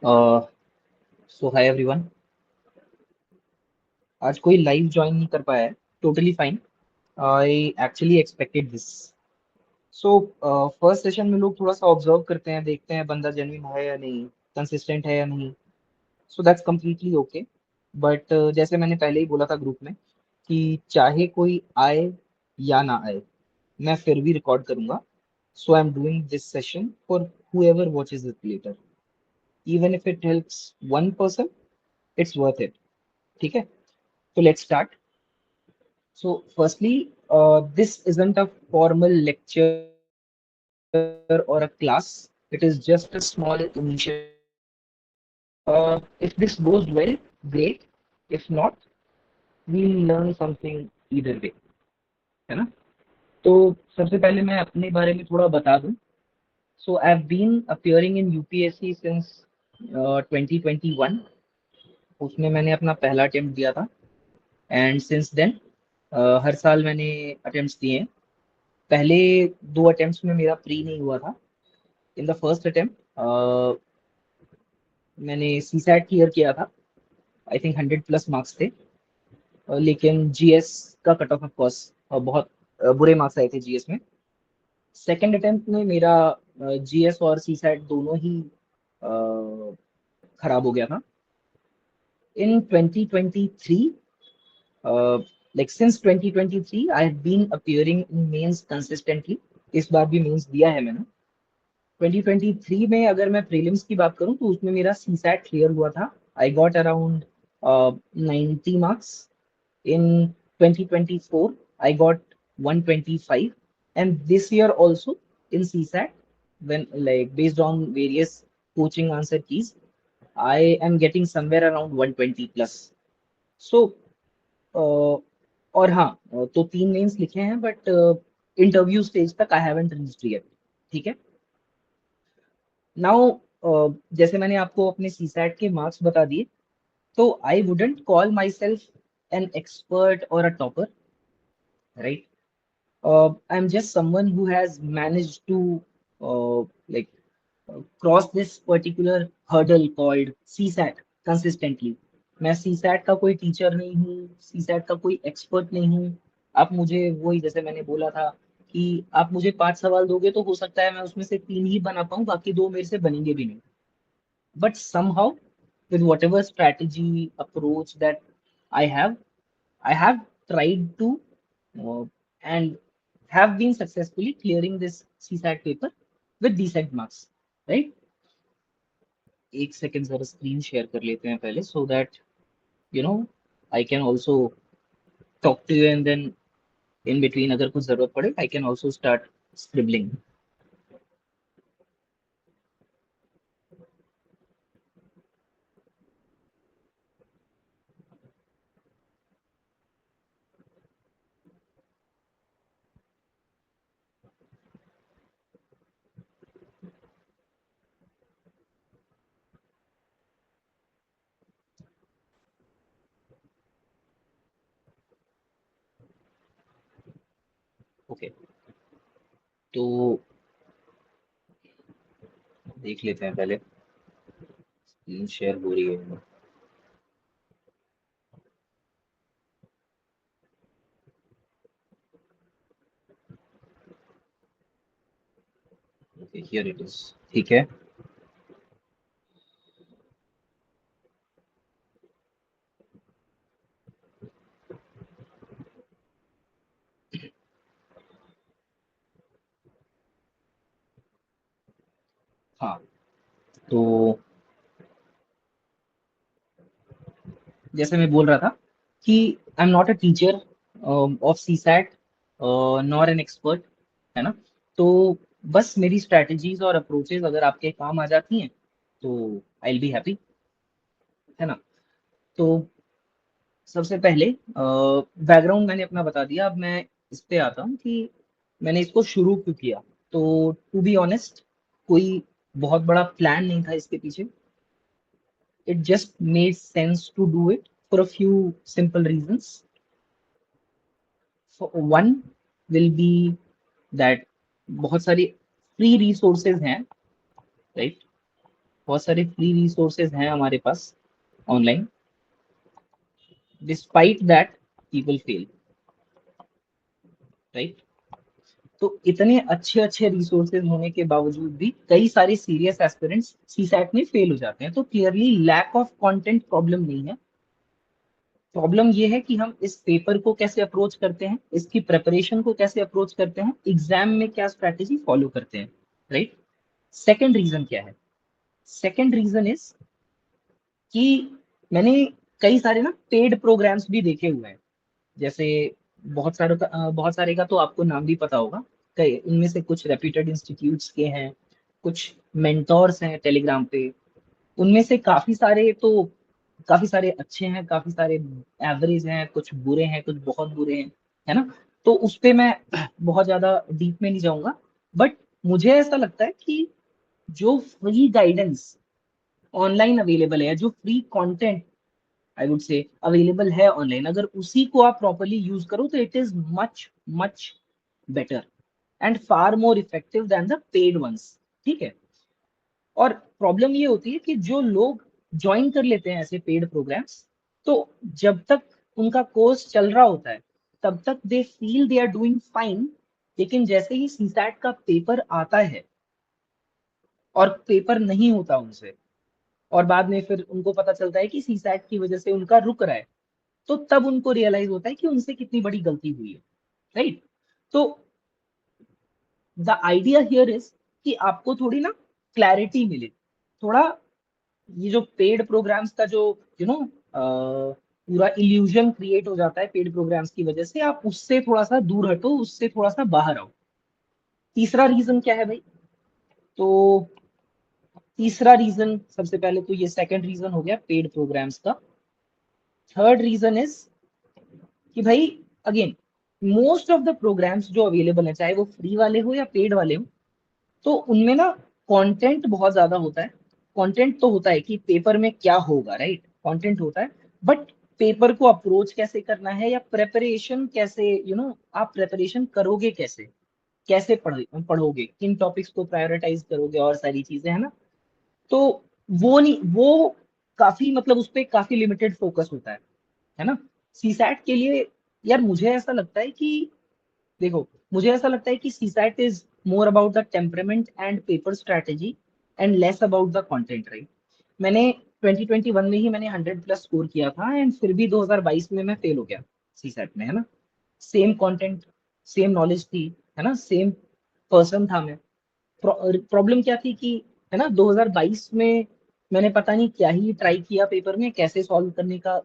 सो hi everyone. आज कोई live join नहीं कर पाया है। Totally fine. I actually expected this. So first session में लोग थोड़ा सा ऑब्जर्व करते हैं, देखते हैं बंदा जेन्युइन है या नहीं, कंसिस्टेंट है या नहीं। So that's completely okay. But जैसे मैंने पहले ही बोला था ग्रुप में कि चाहे कोई आए या ना आए, मैं फिर भी रिकॉर्ड करूंगा। So I am doing this session for whoever watches it later. Even if it helps one person, it's worth it. ठीक है, तो let's start. So, firstly, this isn't a formal lecture or a class. It is just a small initial step. If this goes well, great. If not, we'll learn something either way. है ना? तो सबसे पहले मैं अपने बारे में थोड़ा बता दूं. So, I've been appearing in UPSC since 2021. उसमें मैंने अपना पहला अटेम्प्ट दिया था. एंड सिंस देन हर साल मैंने अटेम्प्ट्स दिए हैं. पहले दो अटेम्प्ट्स में मेरा प्री नहीं हुआ था. इन द फर्स्ट अटेम्प्ट मैंने सी सैट क्लियर किया था. आई थिंक 100+ मार्क्स थे. लेकिन जीएस का कट ऑफ कोर्स बहुत बुरे मार्क्स आए थे जीएस में. सेकंड अटेम्प्ट में मेरा जीएस और सी सैट दोनों ही खराब हो गया था. In 2023, like since 2023 I have been appearing in mains consistently. इस बार भी मेंस दिया है मैंने. 2023 में अगर मैं प्रीलिम्स की बात करूं तो उसमें मेरा सी सैट क्लियर हुआ था. I got around 90 marks. In 2024 I got 125. And this year also in CSAT, when like based on various coaching answer keys, I am getting somewhere around 120 plus. So और हाँ, तो तीन mains लिखे हैं but interview stage तक I haven't reached yet. ठीक है. Now जैसे मैंने आपको अपने सीसैट के मार्क्स बता दिए, तो I wouldn't call myself an expert और a topper, right. I am just someone who has managed to like cross this particular hurdle called CSAT consistently. मैं सीसैट का कोई टीचर नहीं हूँ, सीसैट का कोई एक्सपर्ट नहीं हूँ. आप मुझे वही, जैसे मैंने बोला था कि आप मुझे 5 सवाल दोगे तो हो सकता है मैं उसमें से तीन ही बना पाऊँ, बाकी दो मेरे से बनेंगे भी नहीं. But somehow, with whatever strategy approach that I have, I have tried to uh, and have been successfully clearing this CSAT paper with decent marks, right? एक सेकेंड जरा स्क्रीन शेयर कर लेते हैं पहले, so that you know I can also talk to you, and then in between अगर कुछ जरूरत पड़े I can also start scribbling. Okay, तो देख लेते हैं पहले. स्क्रीन शेयर हो रही है. Okay, here it is. ठीक है. हाँ, तो जैसे मैं बोल रहा था कि I am not a teacher of CSAT, nor an expert, है ना. तो बस मेरी स्ट्रैटेजीज और अप्रोचेज अगर आपके काम आ जाती हैं तो आई विल बी हैप्पी, है ना. तो सबसे पहले बैकग्राउंड मैंने अपना बता दिया. अब मैं इस पे आता हूँ कि मैंने इसको शुरू क्यों किया. तो टू बी ऑनेस्ट, कोई बहुत बड़ा प्लान नहीं था इसके पीछे. It just made sense to do it for a few simple reasons. One will be that बहुत सारी फ्री रिसोर्सेज हैं, राइट. बहुत सारे फ्री रिसोर्सेज हैं हमारे पास online, despite that people fail, right. तो इतने अच्छे अच्छे रिसोर्सेज होने के बावजूद भी कई सारे सीरियस एस्पिरेंट्स सीसैट में फेल हो जाते हैं। तो clearly lack of content problem नहीं है, प्रॉब्लम ये है कि हम इस पेपर को कैसे अप्रोच करते हैं, इसकी प्रिपरेशन को कैसे अप्रोच करते हैं, एग्जाम में क्या स्ट्रैटेजी फॉलो करते हैं, राइट। सेकंड रीजन क्या है? सेकंड रीजन इज कि मैंने कई सारे ना पेड प्रोग्राम्स भी देखे हुए हैं। जैसे बहुत सारे का तो आपको नाम भी पता होगा। कई इनमें से कुछ रेप्यूटेड इंस्टीट्यूट्स के हैं, कुछ मेंटोर्स हैं टेलीग्राम पे। उनमें से काफी सारे अच्छे हैं, काफी सारे एवरेज हैं, कुछ बुरे हैं, कुछ बहुत बुरे हैं, है ना। तो उस पे मैं बहुत ज्यादा डीप में नहीं जाऊंगा। बट मुझे ऐसा लगता है कि जो फ्री गाइडेंस ऑनलाइन अवेलेबल है, जो free content I would say available है ऑनलाइन, अगर उसी को आप प्रॉपरली यूज करो तो it is much much better and far more effective than the paid ones, ठीक है। और प्रॉब्लम ये होती है कि जो लोग ज्वाइन कर लेते हैं ऐसे पेड प्रोग्राम्स, तो जब तक उनका कोर्स चल रहा होता है तब तक they feel they are doing fine. लेकिन जैसे ही सीसैट का पेपर आता है और पेपर नहीं होता उनसे, और बाद में फिर उनको पता चलता है कि सीसैट की वजह से उनका रुक रहा है, तो तब उनको रियलाइज होता है कि उनसे कितनी बड़ी गलती हुई है, राइट। तो द आइडिया हियर इज कि आपको थोड़ी ना क्लैरिटी मिले, थोड़ा ये जो पेड प्रोग्राम्स का जो यू नो पूरा इल्यूजन क्रिएट हो जाता है पेड प्रोग्राम्स की वजह से, आप उससे थोड़ा सा दूर हटो, उससे थोड़ा सा बाहर आओ। तीसरा रीजन क्या है भाई? तो तीसरा रीजन, सबसे पहले तो ये सेकंड रीजन हो गया पेड प्रोग्राम्स का। थर्ड रीजन इज कि भाई again, most of the programs जो अवेलेबल है, चाहे वो फ्री वाले हो या पेड वाले हो, तो उनमें ना कंटेंट बहुत ज्यादा होता है। कंटेंट तो होता है कि पेपर में क्या होगा, राइट, कंटेंट होता है। बट पेपर को अप्रोच कैसे करना है या प्रेपरेशन कैसे, आप प्रेपरेशन करोगे कैसे, कैसे पढ़ोगे, किन टॉपिक्स को प्रायोरिटाइज करोगे, और सारी चीजें, है ना। तो वो नहीं, वो काफी मतलब उस पर काफी लिमिटेड फोकस होता है ना। सीसैट के लिए यार मुझे ऐसा लगता है कि देखो, मुझे ऐसा लगता है कि CSAT is more about the temperament and paper strategy and less about the content, right. मैंने 2021 में ही मैंने 100+ स्कोर किया था, एंड फिर भी 2022 में मैं फेल हो गया सीसैट में, है ना। सेम कंटेंट, सेम नॉलेज थी, है ना, सेम पर्सन था मैं। प्रॉब्लम क्या थी कि, है ना, 2022 में मैंने पता नहीं क्या ही ट्राई किया पेपर में, कैसे सॉल्व करने का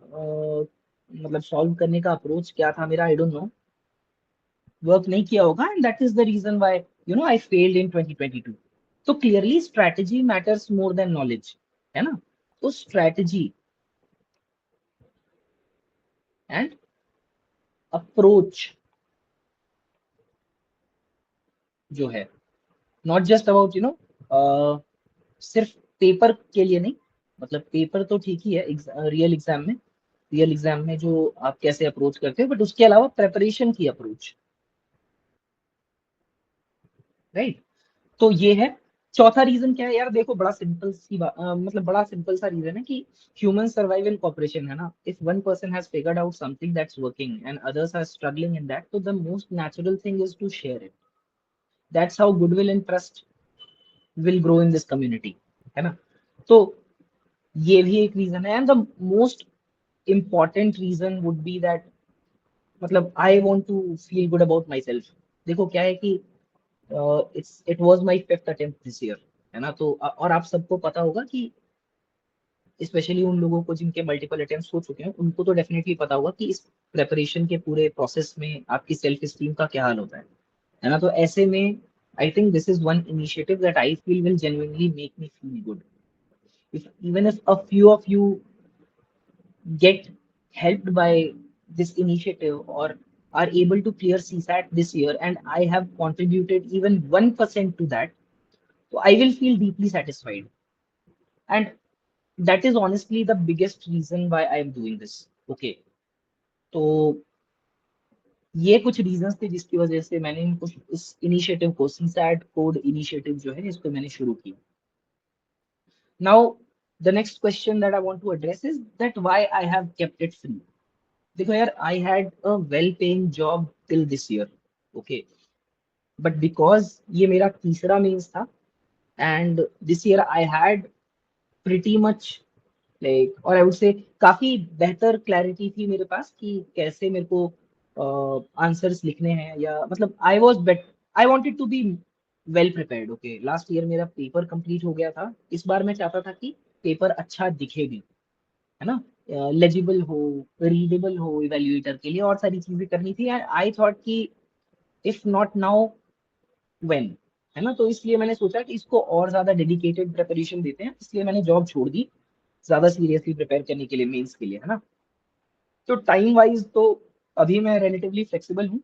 मतलब सॉल्व करने का अप्रोच क्या था मेरा, आई डोंट नो, वर्क नहीं किया होगा, and that is the reason why I failed in 2022। तो clearly strategy matters more than knowledge, है ना। तो स्ट्रैटेजी एंड अप्रोच जो है, नॉट जस्ट अबाउट सिर्फ पेपर के लिए नहीं, मतलब पेपर तो ठीक ही है, रियल एग्जाम में जो आप कैसे अप्रोच करते हो, बट उसके अलावा प्रेपरेशन की अप्रोच, राइट। तो ये है। चौथा रीजन क्या है यार? देखो, बड़ा सिंपल सी बात, मतलब बड़ा सिंपल सा रीजन है कि ह्यूमन सर्वाइवल कॉपरेशन, है ना। If one person has figured out something that's working and others are struggling in that, तो the most natural thing is to share it. That's how goodwill and trust will grow in this community, है ना। तो ये भी एक reason है, and the most important reason would be that, मतलब I want to feel good about myself. देखो क्या है कि it was my fifth attempt this year, है ना। तो और आप सबको पता होगा कि स्पेशली उन लोगों को जिनके मल्टीपल अटेम्प्ट्स हो चुके हैं, उनको तो डेफिनेटली पता होगा कि इस प्रेपरेशन के पूरे प्रोसेस में आपकी सेल्फ स्टीम का क्या हाल होता है ना। तो ऐसे में I think this is one initiative that I feel will genuinely make me feel good. if even if a few of you get helped by this initiative or are able to clear CSAT this year, and I have contributed even 1% to that, so I will feel deeply satisfied. And that is honestly the biggest reason why I am doing this. Okay. तो ये कुछ reasons थे जिसकी वजह से मैंने इस initiative को, सीसैट कोड इनिशिएटिव जो है, इसको मैंने शुरू किया। Now, the next question that I want to address is that why I have kept it free. देखो यार, I had a well-paying job till this year, okay, but because ये मेरा तीसरा means था, and this year I had pretty much like, और आई would से काफी बेहतर क्लैरिटी थी मेरे पास कि कैसे मेरे को आंसर्स लिखने हैं, या मतलब I was bet, I wanted to be well prepared. Okay, last year मेरा पेपर कंप्लीट हो गया था, इस बार मैं चाहता था कि पेपर अच्छा दिखे भी, है ना, लेजिबल हो, रीडेबल हो इवेल्युएटर के लिए, और सारी चीजें करनी थी। एंड आई थॉट कि इफ नॉट नाउ व्हेन, है ना, तो इसलिए मैंने सोचा कि इसको और ज्यादा डेडिकेटेड प्रिपरेशन देते हैं, इसलिए मैंने जॉब छोड़ दी ज्यादा सीरियसली प्रिपेयर करने के लिए, मेंस के लिए, है ना। तो टाइम वाइज तो अभी मैं रिलेटिवली फ्लेक्सिबल हूँ,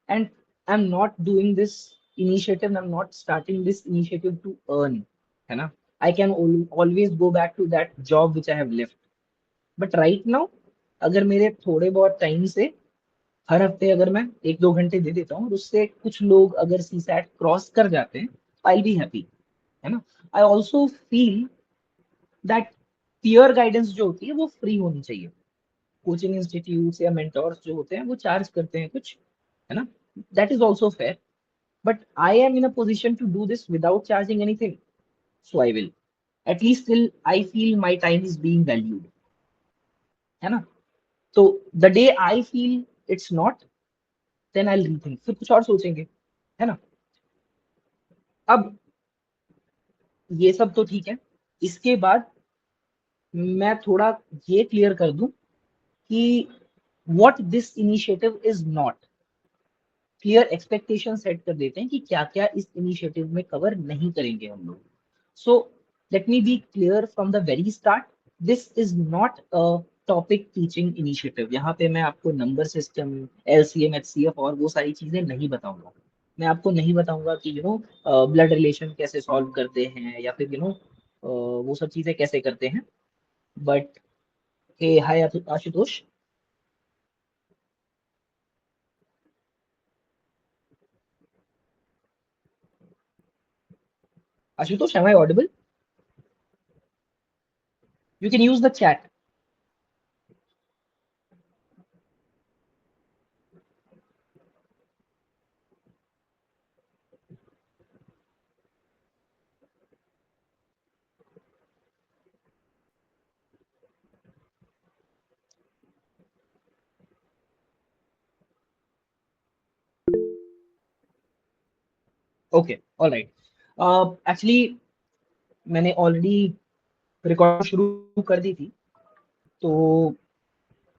and I am not doing this initiative, I am not starting this initiative to earn, है ना। I can always go back to that job which I have left, but right now अगर मेरे थोड़े बहुत time से हर हफ्ते अगर मैं 1-2 घंटे दे देता हूँ और उससे कुछ लोग अगर सी सैट क्रॉस कर जाते हैं, आई बी हैप्पी, है ना। I also feel that peer guidance जो होती है वो फ्री होनी चाहिए। कोचिंग इंस्टीट्यूट या मेंटोर्स जो होते हैं वो चार्ज करते हैं कुछ, है ना, that is also fair, but I am in a position to do this without charging anything, so I will, at least till I feel my time is being valued, है ना। तो the day I feel it's not, then I rethink, फिर कुछ और सोचेंगे, है ना। अब ये सब तो ठीक है, इसके बाद मैं थोड़ा ये क्लियर कर दूं कि what this initiative is not, clear expectation set कर देते हैं कि क्या क्या इस इनिशिएटिव में कवर नहीं करेंगे हम लोग। So let me be clear from the very start, this is not a topic teaching initiative. यहाँ पे मैं आपको नंबर सिस्टम, एलसीएम, एचसीएफ और वो सारी चीजें नहीं बताऊंगा। मैं आपको नहीं बताऊंगा कि यू नो ब्लड रिलेशन कैसे सॉल्व करते हैं, या फिर यू नो वो सब चीजें कैसे करते हैं। But hey hi Ashutosh, Ashutosh, am I audible? You can use the chat. Okay, alright. Actually मैंने ऑलरेडी रिकॉर्ड शुरू कर दी थी, तो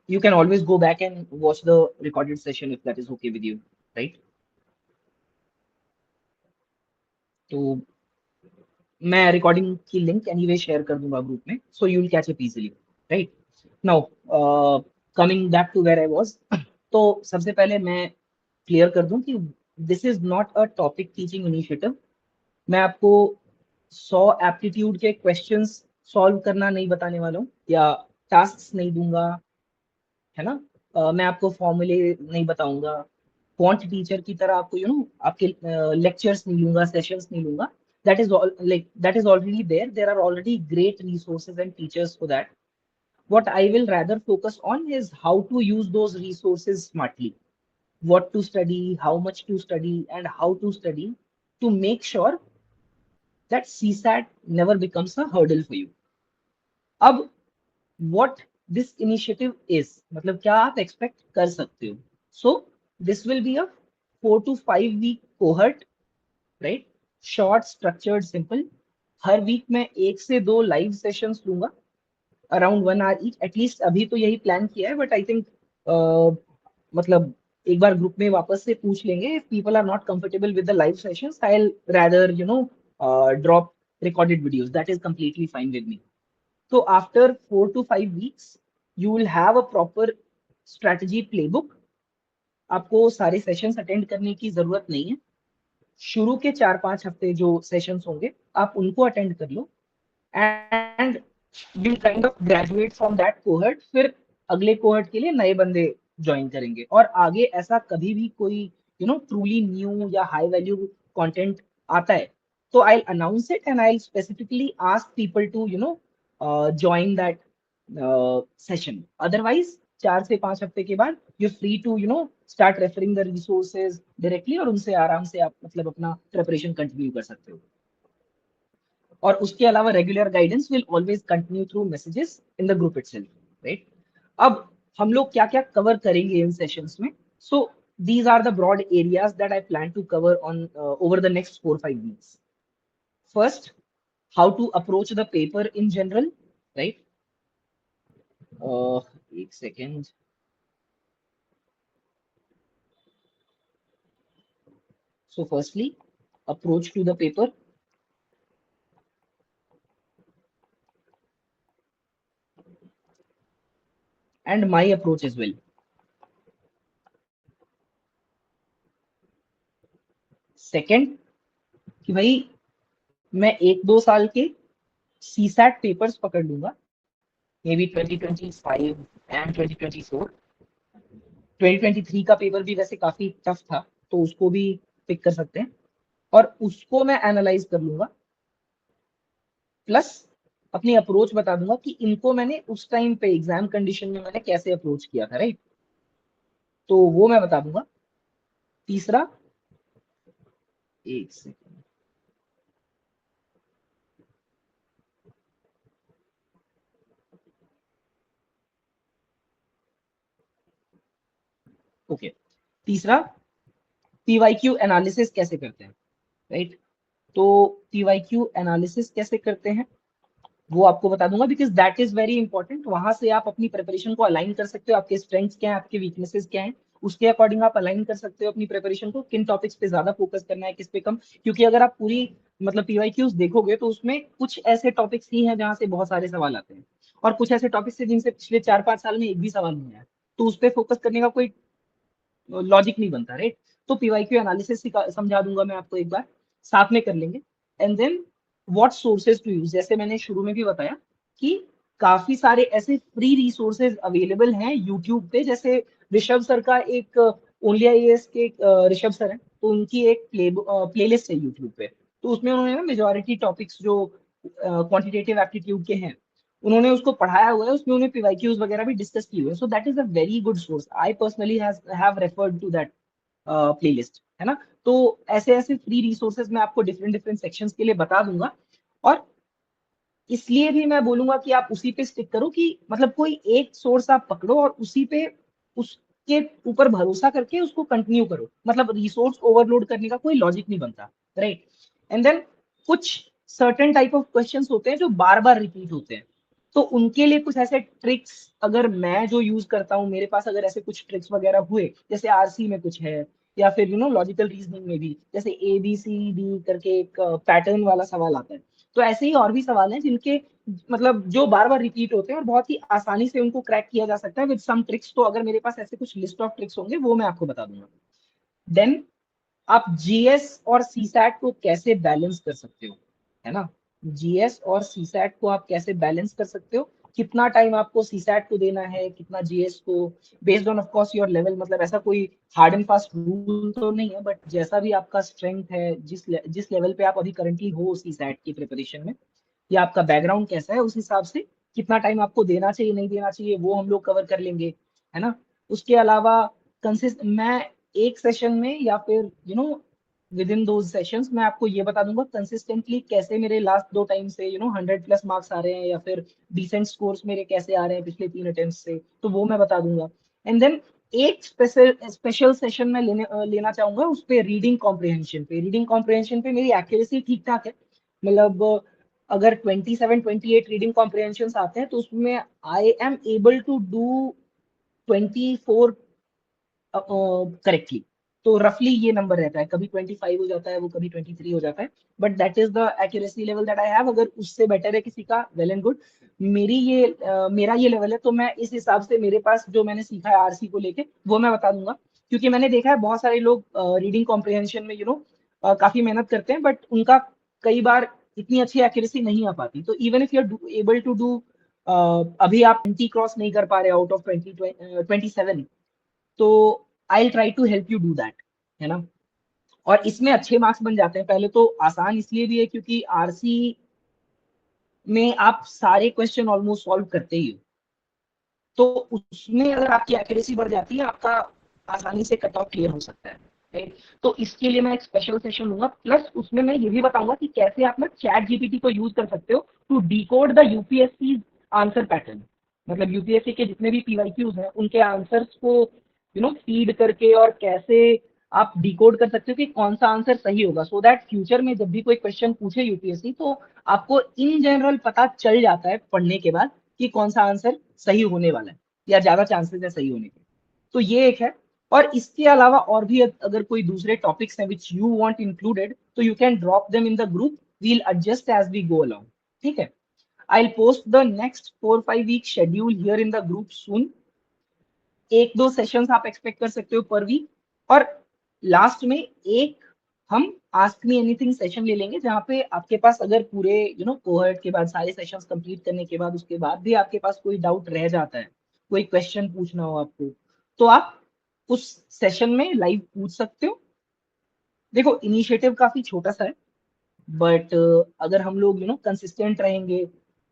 you can always go back and watch the recorded session if that is okay with you, right? तो मैं recording की link anyway share कर दूंगा ग्रुप में, so you will catch up easily, right. Now coming back to where I was, तो सबसे पहले मैं क्लियर कर दूं कि this is not a topic teaching initiative. मैं आपको 100 एप्टीट्यूड के क्वेश्चंस सॉल्व करना नहीं बताने वाला हूँ, या टास्क नहीं दूंगा, है ना। मैं आपको फॉर्मूले नहीं बताऊंगा, क्वांट टीचर की तरह आपको यू नो आपके लेक्चर्स नहीं लूंगा, सेशंस नहीं लूंगा। That is like that is already there are already great resources and teachers for that. what I will rather focus on is how to use those resources smartly, what to study, how much to study, and how to study to make sure that CSAT never becomes a hurdle for you. अब what this initiative is, मतलब क्या आप expect कर सकते हो। So this will be a 4 to 5 week cohort, right, short, structured, simple. हर week में 1 से 2 लाइव सेशंस लूंगा, अराउंड 1 आवर ईच एटलीस्ट। अभी तो यही प्लान किया है, बट आई थिंक मतलब एक बार ग्रुप में वापस से पूछ लेंगे, if people are not comfortable with the live sessions I will rather you know drop recorded videos, that is completely fine with me. So after 4 to 5 weeks, you will have a proper strategy playbook. आपको सारे sessions attend करने की जरूरत नहीं है। शुरू के 4-5 हफ्ते जो सेशंस होंगे आप उनको अटेंड कर लो, and will kind of graduate from that cohort. फिर अगले कोहर्ट के लिए नए बंदे ज्वाइन करेंगे, और आगे ऐसा कभी भी कोई यू नो ट्रूली न्यू या हाई वैल्यू कंटेंट आता है, So I'll announce it and I'll specifically ask people to, join that session. Otherwise, 4 से 5 हफ्ते के बाद you're free to, start referring the resources directly और उनसे आराम से आप मतलब अपना preparation continue कर सकते हो. और उसके अलावा regular guidance will always continue through messages in the group itself, right. अब हम लोग क्या क्या कवर करेंगे इन सेशंस में. सो these are the broad areas that I plan to cover on over the next 4-5 weeks. First, how to approach the paper in general, right? एक second. So firstly, approach to the paper. And my approach as well. Second, कि भाई मैं 1-2 साल के CSAT papers पकड़ लूंगा, may be 2025 and 2024. 2023 का paper भी वैसे काफी टफ था, तो उसको भी पिक कर सकते हैं और उसको मैं एनालाइज कर लूंगा. प्लस अपनी अप्रोच बता दूंगा कि इनको मैंने उस टाइम पे एग्जाम कंडीशन में मैंने कैसे अप्रोच किया था, राइट. तो वो मैं बता दूंगा. तीसरा, एक सेकेंड. ओके. तीसरा, पीवाईक्यू एनालिसिस कैसे करते हैं, राइट. तो पीवाईक्यू एनालिसिस कैसे करते हैं वो आपको बता दूंगा, because that is very important. वहां से आप अपनी प्रिपरेशन को अलाइन कर सकते हो, आपके स्ट्रेंथ्स क्या है, आपके वीकनेसेस क्या है, उसके अकॉर्डिंग आप अलाइन कर सकते हो अपनी प्रिपरेशन को, किन टॉपिक्स पे ज्यादा फोकस करना है, किस पे कम. क्योंकि अगर आप पूरी मतलब पीवाईक्यूज देखोगे तो उसमें कुछ ऐसे टॉपिक्स ही हैं जहां से बहुत सारे सवाल आते हैं और कुछ ऐसे टॉपिक्स हैं जिनसे पिछले 4-5 साल में एक भी सवाल नहीं आया. तो उस पर फोकस करने का कोई लॉजिक नहीं बनता, राइट. तो पीवाईक्यू एनालिसिस समझा दूंगा मैं आपको, एक बार साथ में कर लेंगे. And then what sources to use, जैसे मैंने शुरू में भी बताया कि काफी सारे ऐसे फ्री रिसोर्सेज अवेलेबल हैं यूट्यूब पे. जैसे ऋषभ सर का एक ओनली आईएएस के ऋषभ सर हैं, तो उनकी एक प्लेलिस्ट है यूट्यूब पे. तो उसमें उन्होंने ना मेजोरिटी टॉपिक्स जो क्वांटिटेटिव एप्टीट्यूड के हैं उन्होंने उसको पढ़ाया हुआ है. उसमें उन्हें पीवाईक्यूज वगैरह भी डिस्कस किए हुए हैं. So that is a very good source. I personally have referred to that playlist, है ना. तो ऐसे ऐसे फ्री रिसोर्सेज मैं आपको डिफरेंट डिफरेंट सेक्शंस के लिए बता दूंगा. और इसलिए भी मैं बोलूंगा कि आप उसी पे स्टिक करो, कि मतलब कोई एक सोर्स आप पकड़ो और उसी पे उसके ऊपर भरोसा करके उसको कंटिन्यू करो. मतलब रिसोर्स ओवरलोड करने का कोई लॉजिक नहीं बनता, राइट. एंड देन कुछ सर्टेन टाइप ऑफ क्वेश्चंस होते हैं जो बार बार रिपीट होते हैं. तो उनके लिए कुछ ऐसे ट्रिक्स अगर मैं जो यूज करता हूँ, मेरे पास अगर ऐसे कुछ ट्रिक्स वगैरह हुए, जैसे आरसी में कुछ है या फिर लॉजिकल रीजनिंग में भी, जैसे ABCD करके एक पैटर्न वाला सवाल आता है. तो ऐसे ही और भी सवाल हैं जिनके मतलब जो बार बार रिपीट होते हैं और बहुत ही आसानी से उनको क्रैक किया जा सकता है विद सम ट्रिक्स. तो अगर मेरे पास ऐसे कुछ लिस्ट ऑफ ट्रिक्स होंगे वो मैं आपको बता दूंगा. देन आप जीएस और सीसैट को कैसे बैलेंस कर सकते हो, है ना. जीएस और सीसैट को आप कैसे बैलेंस कर सकते हो, कितना टाइम आपको सीसैट को देना है, कितना जीएस को, based on off course your level. मतलब ऐसा कोई हार्ड एंड फास्ट रूल तो नहीं है, बट जैसा भी आपका स्ट्रेंथ है, जिस लेवल पे आप अभी करंटली हो सीसैट की प्रिपरेशन में, या आपका बैकग्राउंड कैसा है, उस हिसाब से कितना टाइम आपको देना चाहिए नहीं देना चाहिए वो हम लोग कवर कर लेंगे, है ना. उसके अलावा कंसिस्ट मैं एक सेशन में या फिर विद इन दो सेशंस मैं आपको ये बता दूंगा कंसिस्टेंटली कैसे मेरे लास्ट 2 टाइम से 100+ मार्क्स आ रहे हैं, या फिर डिसेंट स्कोर्स मेरे कैसे आ रहे हैं पिछले 3 अटेम्प्ट से, तो वो मैं बता दूंगा. एंड देन एक स्पेशल सेशन में लेना चाहूंगा उस पे रीडिंग कॉम्प्रिहेंशन पे. रीडिंग कॉम्प्रिहेंशन पे मेरी एक्यूरेसी ठीक ठाक है. मतलब अगर 27-28 रीडिंग कॉम्प्रिहेंशन आते हैं तो उसमें I am able to do 24 correctly. तो रफली ये नंबर रहता है, कभी 25 हो जाता है, वो कभी 23 हो जाता है. But that is the accuracy level that I have. अगर उससे बेटर है किसी का, वेल एंड गुड. मेरा ये लेवल है, तो मैं इस हिसाब से मेरे पास जो मैंने सीखा है आरसी को लेके वो मैं बता दूंगा. क्योंकि मैंने देखा है बहुत सारे लोग रीडिंग कॉम्प्रिहेंशन में काफी मेहनत करते हैं, बट उनका कई बार इतनी अच्छी एक्यूरेसी नहीं आ पाती. तो even if you are able to do, अभी आप 20 क्रॉस नहीं कर पा रहे आउट ऑफ 27, तो I try to help you do that, है ना. और इसमें अच्छे मार्क्स बन जाते हैं। पहले तो आसान इसलिए भी है क्योंकि आरसी में आप सारे क्वेश्चन ऑलमोस्ट सॉल्व करते ही हो, तो उसमें अगर आपकी एक्यूरेसी बढ़ जाती है, आपका आसानी से कट ऑफ क्लियर हो सकता है, राइट। तो इसके लिए मैं एक स्पेशल सेशन लूंगा, प्लस उसमें मैं ये भी बताऊंगा कि कैसे आप ना चैट जीपीटी को यूज कर सकते हो to decode the UPSC answer pattern. मतलब यूपीएससी के जितने भी पीवाईक्यूज हैं उनके आंसर्स को फीड करके और कैसे आप डिकोड कर सकते हो कि कौन सा आंसर सही होगा, सो दैट फ्यूचर में जब भी कोई क्वेश्चन पूछे यूपीएससी तो आपको इन जनरल पता चल जाता है पढ़ने के बाद कि कौन सा आंसर सही होने वाला है या ज्यादा चांसेस है सही होने के। तो ये एक है। और इसके अलावा और भी अगर कोई दूसरे टॉपिक्स हैं विच यू वांट इंक्लूडेड, तो you can drop them in the group, we'll adjust as we go along. ठीक है, I will post the next 4-5 week schedule here in the group soon. 1-2 sessions आप expect कर सकते हो पर week. और last में एक हम आस्क मी एनीथिंग सेशन ले लेंगे, जहाँ पे आपके पास अगर पूरे कोहर्ट के बाद सारे सेशंस कंप्लीट करने के बाद उसके बाद भी आपके पास कोई डाउट रह जाता है, कोई क्वेश्चन पूछना हो आपको, तो आप उस सेशन में लाइव पूछ सकते हो। देखो इनिशिएटिव काफी छोटा सा है, बट अगर हम लोग कंसिस्टेंट रहेंगे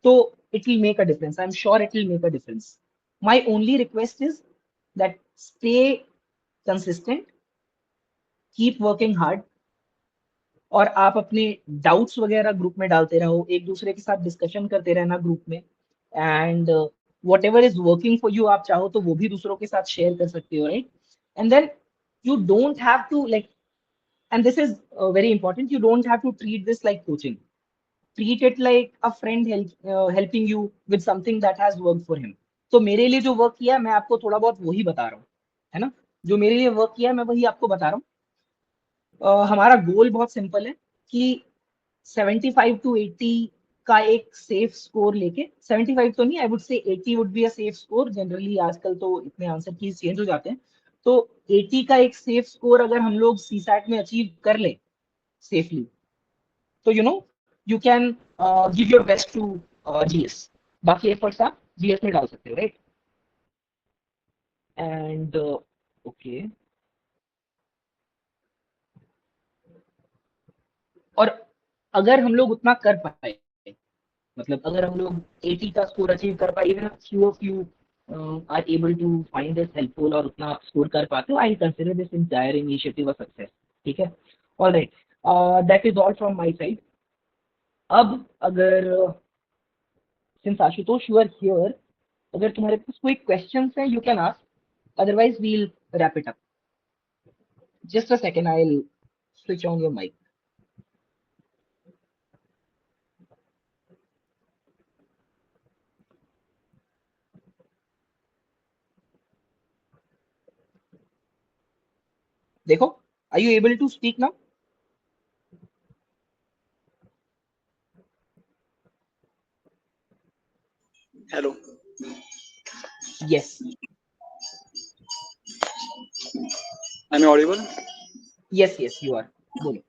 तो it will make a difference. I am sure it will make a difference. My only request is that stay consistent, keep working hard, और आप अपने डाउट्स वगैरह ग्रुप में डालते रहो, एक दूसरे के साथ डिस्कशन करते रहना ग्रुप में। And what ever is working for you, आप चाहो तो वो भी दूसरों के साथ शेयर कर सकते हो, right. And then you don't have to like, and this is very important, you don't have to treat this like coaching. Treat it like a friend helping you with something that has worked for him. तो मेरे लिए जो work किया है मैं आपको थोड़ा बहुत वही बता रहा हूँ, है ना। जो मेरे लिए वर्क किया है मैं वही आपको बता रहा हूँ। हमारा गोल बहुत सिंपल है कि 75 to 80 का एक सेफ स्कोर लेके, 75 तो नहीं, आई वुड से 80 would be a safe score. Generally आजकल तो इतने आंसर की चेंज हो जाते हैं, तो 80 का एक सेफ स्कोर अगर हम लोग सी सैट में अचीव कर ले सेफली, तो you can give your best to GS. बाकी एफर्ट्स आप जीएस में डाल सकते हो, राइट। एंड ओके, और अगर हम लोग उतना कर पाए, मतलब अगर हम लोग 80 का स्कोर अचीव कर पाए, even few of you are able to find this helpful और उतना स्कोर कर पाते हो, I consider this entire initiative a success. ठीक है, all right, that is all from my side. अब अगर since Ashutosh you are here, अगर तुम्हारे पास कोई क्वेश्चंस हैं you can ask, otherwise we'll wrap it up. Just a second, I'll switch on your mic. देखो, are you able to speak now? Hello. Yes. Am I audible? Yes, yes, you are. बोलो.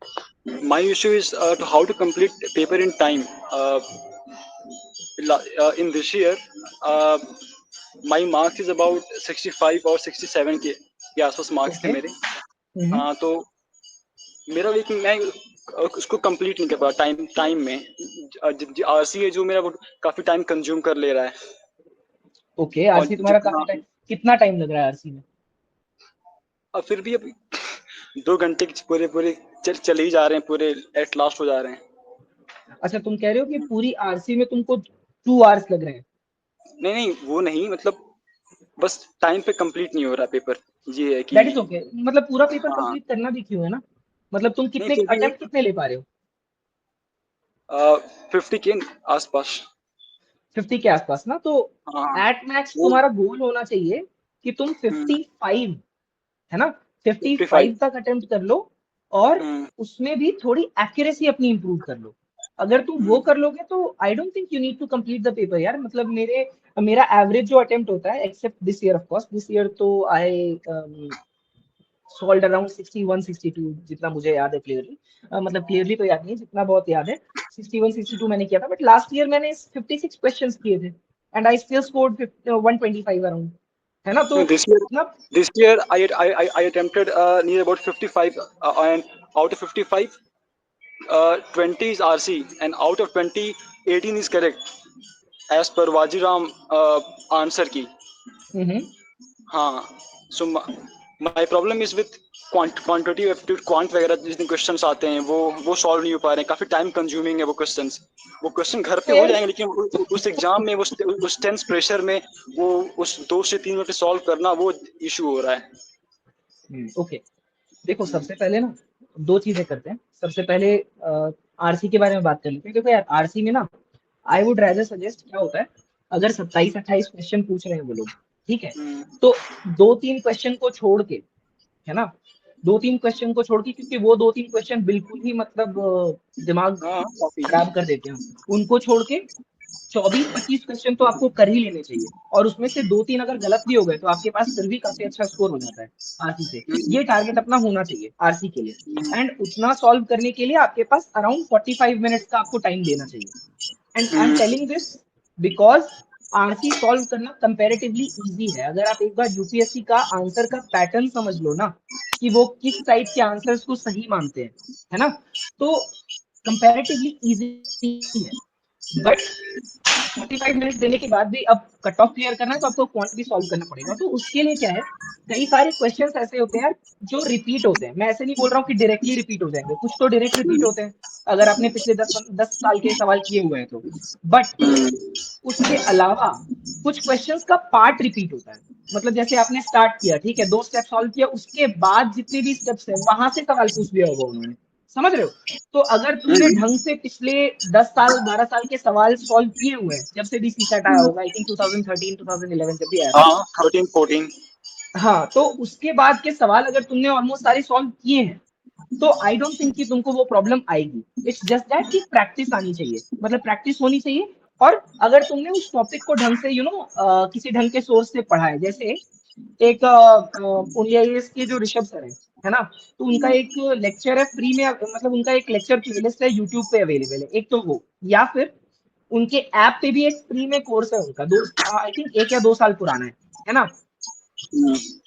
My issue is to how to complete paper in time. In this year, my marks is about 65 और 67 के आसपास marks थे Okay. मेरे. तो मेरा लेकिन मैं उसको कंप्लीट नहीं कर पाया टाइम में. आरसी है जो मेरा वो काफी टाइम कंज्यूम कर ले रहा है. ओके, आरसी तुम्हारा काफी टाइम, कितना टाइम लग रहा है आरसी में? अब फिर भी अब 2 घंटे पूरे चले ही जा रहे हैं, पूरे एट लास्ट हो जा रहे हैं. अच्छा, तुम कह रहे हो कि पूरी आरसी में तुमको 2 आवर्स लग रहे हैं? नहीं वो नहीं, मतलब बस टाइम पे कंप्लीट नहीं हो रहा पेपर. ये है कि दैट इज ओके, मतलब पूरा पेपर हाँ. कंप्लीट करना भी क्यों है ना। मतलब तुम नहीं कितने फिर भी अटेम्प्ट कितने ले पा रहे हो? 50 के आसपास. 50 के आसपास ना, तो हाँ एट मैक्स वो. तुम्हारा गोल होना चाहिए कि तुम 55, है ना, 55. 55 तक अटेम्प्ट कर लो, और हम्म. उसमें भी थोड़ी एक्यूरेसी अपनी इंप्रूव कर लो। अगर तुम वो कर लोगे तो I don't think you need to complete the paper यार। मतलब मेरा एवरेज जो अटेम्प्ट होता है, except this year, of course this year तो आई सॉल्व्ड अराउंड 61 62, जितना मुझे याद है क्लियरली। मतलब क्लियरली तो याद नहीं, जितना बहुत याद है 61 62 मैंने किया था। बट लास्ट ईयर मैंने 56 क्वेश्चंस किए थे and I still scored 125 around, है ना। तो No, this year मतलब this year I attempted near about 55 and out of 55, 20 is RC, and out of 20, 18 is correct as per Wajiram answer की. हम्म. हाँ, so my problem is with quantity aptitude quant वगैरह जितने questions आते हैं वो solve नहीं हो पा रहे हैं, काफी टाइम कंज्यूमिंग है वो क्वेश्चंस. वो क्वेश्चन घर पे तो हो यार जाएंगे, लेकिन उस एग्जाम में उस टेंस प्रेशर में वो उस 2 से 3 मिनट सॉल्व करना वो इशू हो रहा है. ओके, देखो सबसे पहले ना दो चीजें करते हैं. सबसे पहले आरसी के बारे में बात कर लेते हैं. देखो यार आरसी में ना आई वुड रादर सजेस्ट, क्या होता है अगर 27-28 क्वेश्चन पूछ रहे हैं वो लोग, ठीक है, तो 2-3 क्वेश्चन को छोड़ के, है ना, 2-3 क्वेश्चन को छोड़ के, क्योंकि वो 2-3 क्वेश्चन बिल्कुल ही मतलब दिमाग हाँ काफी. खराब कर देते हैं, उनको छोड़ के 24-25 क्वेश्चन तो आपको कर ही लेने चाहिए. और उसमें से 2-3 अगर गलत भी हो गए तो आपके पास फिर भी काफी अच्छा स्कोर हो जाता है आरसी से. ये टारगेट अपना होना चाहिए आरसी के लिए. एंड उतना सॉल्व करने के लिए आपके पास अराउंड 45 मिनट्स का आपको टाइम देना चाहिए. And I am telling this because RC solve करना कंपैरेटिवली इजी है. अगर आप एक बार यूपीएससी का आंसर का पैटर्न समझ लो ना, कि वो किस टाइप के आंसर्स को सही मानते हैं, है ना, तो कंपैरेटिवली इजी है. बट 45 मिनट्स देने के बाद भी अब कट ऑफ क्लियर करना है तो आपको क्वांट भी सॉल्व करना पड़ेगा. तो उसके लिए क्या है, कई सारे क्वेश्चंस ऐसे होते हैं यार जो रिपीट होते हैं. मैं ऐसे नहीं बोल रहा हूँ कि डायरेक्टली रिपीट हो जाएंगे, कुछ तो डायरेक्ट रिपीट होते हैं अगर आपने पिछले 10 साल के सवाल किए हुए हैं तो. बट उसके अलावा कुछ क्वेश्चंस का पार्ट रिपीट होता है. मतलब जैसे आपने स्टार्ट किया, ठीक है, 2 स्टेप सॉल्व किया, उसके बाद जितने भी स्टेप्स है वहां से सवाल पूछ दिया होगा उन्होंने. समझ रहे हो? तो अगर तुमने ढंग से पिछले 10 साल 12 साल के सवाल सॉल्व किए हुए हैं, जब से भी सीसैट आया होगा, आई थिंक 2013 2011 जब भी आया था, हाँ 13 14. हाँ, तो उसके बाद के सवाल अगर तुमने ऑलमोस्ट सारे सॉल्व किए हैं तो आई डोंट थिंक कि तुमको वो प्रॉब्लम आएगी. इट्स जस्ट दैट कि प्रैक्टिस आनी चाहिए, मतलब प्रैक्टिस होनी चाहिए. और अगर तुमने उस टॉपिक को ढंग से किसी ढंग के सोर्स से पढ़ा है, जैसे एक आईएएस के जो ऋषभ सर है ना, तो उनका एक लेक्चर है फ्री में, मतलब उनका एक लेक्चर प्लेलिस्ट है यूट्यूब पे अवेलेबल है. एक तो वो, या फिर उनके ऐप पे भी एक फ्री में कोर्स है उनका, दो आई थिंक 1 या 2 साल पुराना है ना.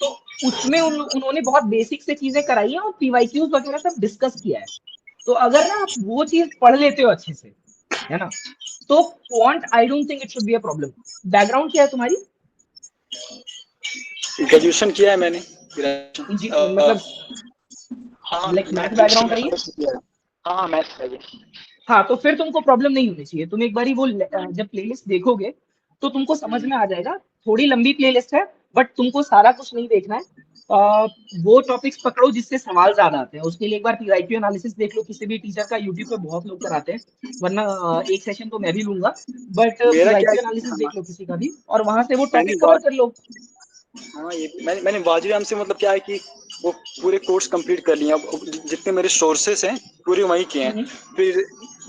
तो उसमें उन्होंने बहुत बेसिक से चीजें कराई है और पीवाईक्यूज वगैरह सब डिस्कस किया है. तो अगर ना आप वो चीज पढ़ लेते हो अच्छे से, है ना, तो quant I don't think it should be a problem. Background क्या है तुम्हारी? ग्रेजुएशन किया है मैंने. मतलब हाँ लाइक मैथ बैकग्राउंड रही है. हाँ मैथ है. हाँ, तो फिर तुमको प्रॉब्लम नहीं होनी चाहिए. तुम एक बार वो जब प्लेलिस्ट देखोगे तो तुमको समझ में आ जाएगा. थोड़ी लंबी प्लेलिस्ट है बट तुमको सारा कुछ नहीं देखना है. वो टॉपिक्स पकड़ो जिससे सवाल ज्यादा आते हैं. उसके लिए एक बार पीवाईक्यू एनालिसिस देख लो किसी भी टीचर का, यूट्यूब पे बहुत लोग कराते हैं. वरना एक सेशन तो मैं भी लूंगा, बट मेरा क्या पीवाईक्यू है, एनालिसिस हाँ, देख लो किसी का भी, और वहां से वो मैंने टॉपिक कवर कर लो. हाँ ये मैंने वाजिराम से मतलब क्या है कि वो पूरे कोर्स कंप्लीट कर लिया. अब जितने मेरे सोर्सेस हैं पूरे वहीं के हैं. फिर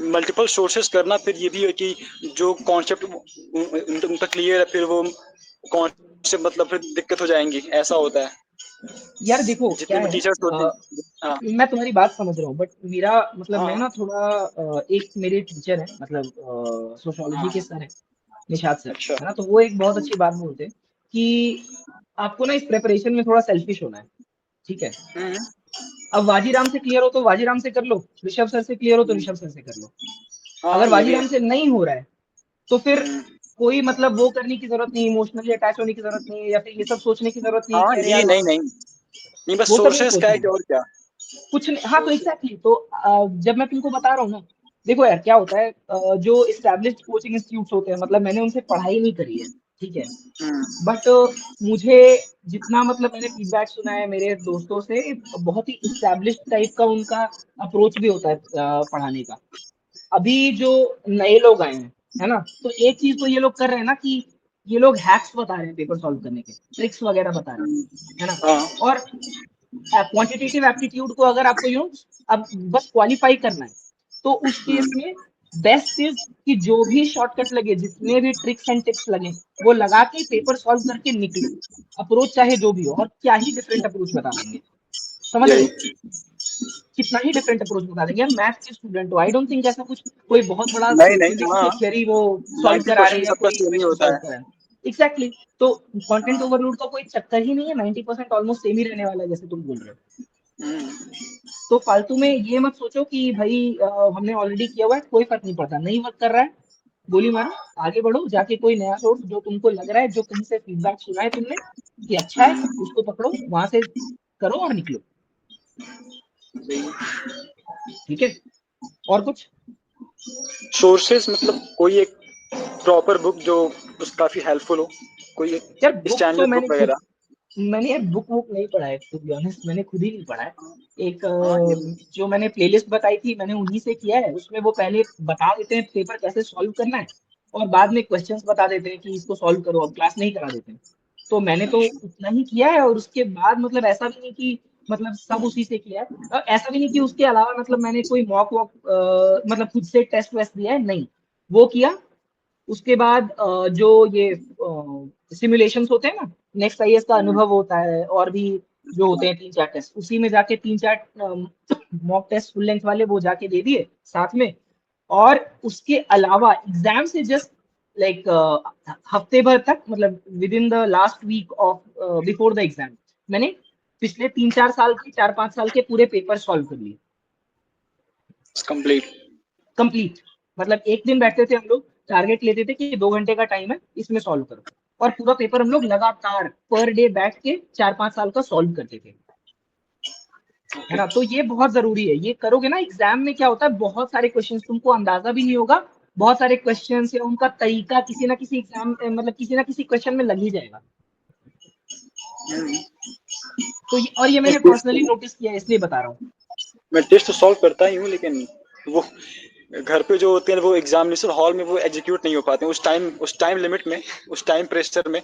मल्टीपल सोर्सेस करना, फिर ये भी है कि जो कॉन्सेप्ट उनका क्लियर है, फिर वो कॉन्सेप्ट मतलब फिर दिक्कत हो जाएंगी, ऐसा होता है. यार देखो क्या जितने भी है, टीचर्स होते हैं. हाँ मैं तुम्हारी बात समझ रहा हूँ, बट मेरा मतलब मैं हाँ ना थोड़ा एक मेरे टीचर है, मतलब सोशियोलॉजी हाँ. के सर है, निषाद सर, अच्छा. है ना, तो वो एक बहुत अच्छी बात बोलते हैं कि आपको ना इस प्रेपरेशन में थोड़ा सेल्फिश होना है. ठीक है, हम्म. अब वाजीराम से क्लियर हो तो वाजीराम से कर लो, ऋषभ सर से क्लियर हो तो ऋषभ सर से कर लो. हाँ अगर ये भी है. वाजीराम से नहीं हो रहा है तो फिर हम्म. कोई मतलब वो करने की जरूरत नहीं, इमोशनली अटैच होने की जरूरत नहीं है, या फिर ये सब सोचने की जरूरत नहीं है हाँ कि अरे ये यार नहीं नहीं नहीं, बस वो सब नहीं सोर्सेस क्या सोचना है है. कि और क्या. कुछ नहीं, हाँ, तो सोर्सेस. एग्जैक्टली तो जब मैं तुमको बता रहा हूँ ना, देखो यार क्या होता है, जो एस्टैब्लिश्ड कोचिंग इंस्टीट्यूट होते हैं, मतलब मैंने उनसे पढ़ाई नहीं करी है, ठीक है, हम्म. बट मुझे जितना मतलब मैंने फीडबैक सुना है मेरे दोस्तों से, बहुत ही एस्टैब्लिश्ड टाइप का उनका अप्रोच भी होता है पढ़ाने का. अभी जो नए लोग आए हैं, है ना, तो एक चीज तो ये लोग कर रहे हैं ना कि ये लोग हैक्स बता रहे हैं पेपर सॉल्व करने के, ट्रिक्स वगैरह बता रहे हैं, है ना. हाँ. और क्वांटिटेटिव एप्टीट्यूड को अगर आपको अब बस क्वालिफाई करना है, तो उस केस में बेस्ट इज कि जो भी शॉर्टकट लगे, जितने भी ट्रिक्स एंड टिप्स लगे, वो लगा के पेपर सॉल्व करके निकलो. अप्रोच चाहे जो भी हो, और क्या ही डिफरेंट अप्रोच बता देंगे. समझ रहे हो? यही. कितना ही डिफरेंट अप्रोच बता देंगे. मैथ के स्टूडेंट हो, आई डोंट थिंक ऐसा कुछ कोई बहुत बड़ा नहीं नहीं. फिजिक्स हाँ के थ्योरी वो सॉल्व करा रहे 90% हैं या सबका कोई सेम ही इक्वेशन होता सॉल्व है. करा रहे हैं. एग्जैक्टली तो कंटेंट हाँ. ओवरलोड का कोई चक्कर ही नहीं है. 90% ऑलमोस्ट सेम ही रहने वाला है, जैसे तुम बोल रहे हो. तो फालतू में ये मत सोचो कि भाई हमने ऑलरेडी किया हुआ है, कोई फर्क नहीं पड़ता, नहीं वर्क कर रहा है, गोली मारो, आगे बढ़ो, जाके कोई नया सोर्स जो तुमको लग रहा है, जो कहीं से फीडबैक सुना है तुमने कि अच्छा है, उसको पकड़ो, वहां से करो और निकलो। ठीक है, और कुछ? सोर्सेस मतलब कोई एक प्रॉपर बुक जो काफी हेल्पफुल हो, कोई यार एक बुक तो स्टैंडर्ड बुक वगैरह। मैंने यार बुक वुक नहीं पढ़ा है, टू बी ऑनेस्ट, मैंने खुद ही नहीं पढ़ा है। एक हाँ ये जो मैंने प्लेलिस्ट बताई थी, मैंने उन्हीं से किया है। उसमें वो पहले बता देते हैं पेपर कैसे सॉल्व करना है, और बाद में क्वेश्चंस बता देते हैं कि इसको सॉल्व करो, अब क्लास नहीं करा देते हैं। तो मैंने तो उतना ही किया है, और उसके बाद मतलब ऐसा भी नहीं कि मतलब सब उसी से किया है, और ऐसा भी नहीं कि उसके अलावा मतलब मैंने कोई मॉक वॉक मतलब खुद से टेस्ट वेस्ट दिया है, नहीं। वो किया, उसके बाद जो ये सिमुलेशंस होते हैं ना, नेक्स्ट आईएएस का अनुभव होता है, और भी जो होते हैं 3-4 टेस्ट, उसी में जाके 3-4 मॉक टेस्ट फुल लेंथ वाले वो जाके दे दिए साथ में। और उसके अलावा एग्जाम से जस्ट लाइक हफ्ते भर तक, मतलब within the last week of before the exam, मैंने पिछले 3-4 साल के, 4-5 साल के पूरे पेपर सॉल्व कर लिए कंप्लीट। कंप्लीट। मतलब एक दिन बैठते थे हम लोग, टारगेट लेते थे कि 2 घंटे का टाइम है, इसमें सॉल्व करो, और पूरा पेपर हम लोग लगातार पर डे बैठ के 4-5 साल का सॉल्व करते थे। है ना? तो ये बहुत जरूरी है, ये करोगे ना। एग्जाम में क्या होता है, बहुत सारे क्वेश्चंस तुमको अंदाजा भी नहीं होगा, बहुत सारे क्वेश्चंस या उनका तरीका किसी ना किसी एग्जाम मतलब किसी ना किसी क्वेश्चन में लग ही जाएगा। तो और ये मैंने टेस्ट पर्सनली नोटिस किया है, इसलिए बता रहा हूँ। मैं टेस्ट तो सॉल्व करता ही हूँ, लेकिन वो घर पे जो होते हैं वो एग्जामिनेशन हॉल में वो एग्जीक्यूट नहीं हो पाते उस टाइम लिमिट में, उस टाइम प्रेशर में।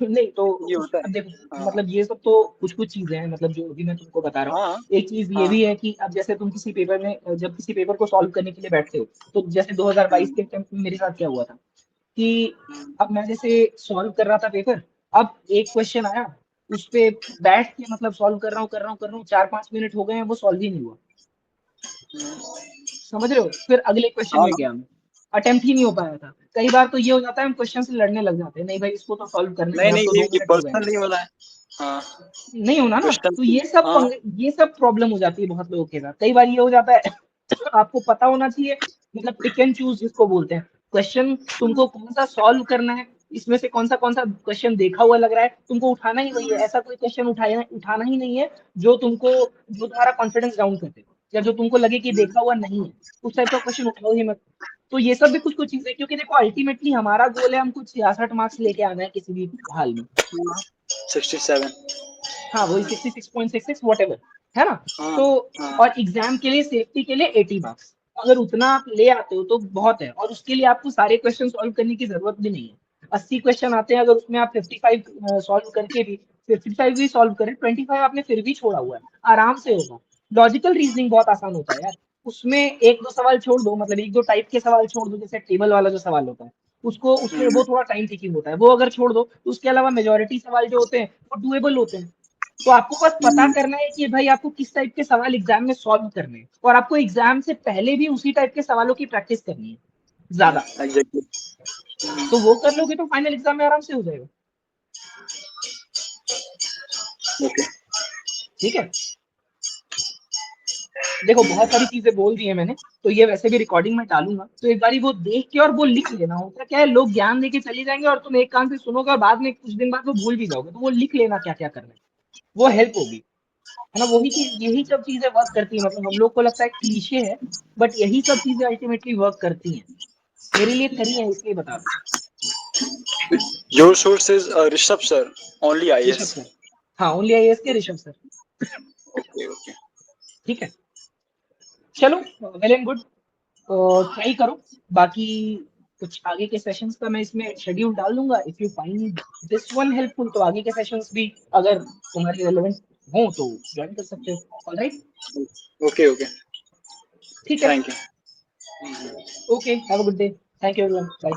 नहीं तो ये उस, होता है। अब देखो, हाँ मतलब ये सब तो कुछ कुछ चीजें हैं, मतलब जो अभी मैं तुमको बता रहा हूँ। हाँ एक चीज ये हाँ। भी है कि अब जैसे तुम किसी पेपर में, जब किसी पेपर को सॉल्व करने के लिए बैठते हो, तो जैसे 2022 के अटेम्प्ट में मेरे साथ क्या हुआ था कि अब मैं जैसे सॉल्व कर रहा था पेपर, अब एक क्वेश्चन आया, उस पे बैठ के मतलब सॉल्व कर रहा हूँ 4-5 मिनट हो गए हैं, वो सॉल्व ही नहीं हुआ। समझ रहे हो? फिर अगले क्वेश्चन हाँ में गया मैं, अटेम्प्ट ही नहीं हो पाया था। कई बार तो ये हो जाता है हम क्वेश्चन से लड़ने लग जाते हैं, नहीं भाई इसको तो सॉल्व करना ही नहीं है, अब नहीं, तो ये 2 मिनट हो गए पर्सनल हैं। नहीं वाला है। हाँ नहीं होना ना, क्वेश्चन। तो ये सब हाँ ये सब प्रॉब्लम हो जाती है बहुत लोगों के साथ। कई बार ये हो जाता है आपको पता होना चाहिए, मतलब पिक एंड चूज जिसको बोलते हैं, क्वेश्चन तुमको कौन सा सॉल्व करना है, इसमें से कौन सा क्वेश्चन देखा हुआ लग रहा है, तुमको उठाना ही वही है। ऐसा कोई क्वेश्चन उठाना ही नहीं है जो तुम्हारा कॉन्फिडेंस डाउन कर दे, या जो तुमको लगे कि देखा हुआ नहीं है, उस टाइप का क्वेश्चन उठाओ ही मत। तो ये सब भी कुछ कुछ चीजें, क्योंकि देखो अल्टीमेटली हमारा गोल है, हमको 66 मार्क्स लेके आना है किसी भी हाल में। 67। हाँ वही 66.66 वॉट एवर, है ना? हाँ तो हाँ। और एग्जाम के लिए, सेफ्टी के लिए 80 मार्क्स, अगर उतना आप ले आते हो तो बहुत है, और उसके लिए आपको सारे क्वेश्चन सॉल्व करने की जरूरत भी नहीं है। 80 क्वेश्चन आते हैं, अगर उसमें आप 55 सॉल्व करके भी, 55 भी सॉल्व करें, 25 आपने फिर भी छोड़ा हुआ है, आराम से होगा। लॉजिकल रीजनिंग बहुत आसान होता है यार। उसमें एक दो सवाल छोड़ दो, मतलब एक दो टाइप के सवाल छोड़ दो, जैसे टेबल वाला जो सवाल होता है, उसको उसमें वो थोड़ा टाइम टेकिंग होता है, वो अगर छोड़ दो, तो उसके अलावा मेजोरिटी सवाल जो होते हैं वो डुएबल होते हैं। तो आपको बस पता करना है कि भाई आपको किस टाइप के सवाल एग्जाम में सॉल्व करने हैं, और आपको एग्जाम से पहले भी उसी टाइप के सवालों की प्रैक्टिस करनी है ज्यादा। एग्जैक्टली। तो वो कर लोगे तो फाइनल एग्जाम में आराम से हो जाएगा। ओके। ठीक है, देखो बहुत सारी चीजें बोल दी है मैंने, तो ये वैसे भी रिकॉर्डिंग में डालूंगा, तो एक बारी वो देख के और वो लिख लेना। होता क्या है, लोग ज्ञान देके चले जाएंगे और तुम एक कान से सुनोगे, और बाद में कुछ दिन बाद वो भूल भी जाओगे, तो वो लिख लेना क्या क्या करना है, वो हेल्प होगी। है ना? वही चीज, यही सब चीजें वर्क करती है, मतलब हम लोग को लगता है क्लीशे है, बट यही सब चीजें अल्टीमेटली वर्क करती हैं, मेरे लिए करी है, इसलिए बता रहा हूँ। Your source is Rishabh sir, only Rishabh IAS. Sir, हाँ ओनली आईएएस के ऋषभ सर। Okay okay. ठीक है, चलो, वेल एंड गुड, ट्राई करो। बाकी कुछ आगे के सेशंस का मैं इसमें शेड्यूल डाल दूंगा, if you find this one helpful, तो आगे के सेशंस भी अगर तुम्हारे रेलेवेंट हो तो ज्वाइन कर सकते हो। All right, okay okay. ठीक है, thank you. Okay, have a good day, thank you everyone, bye.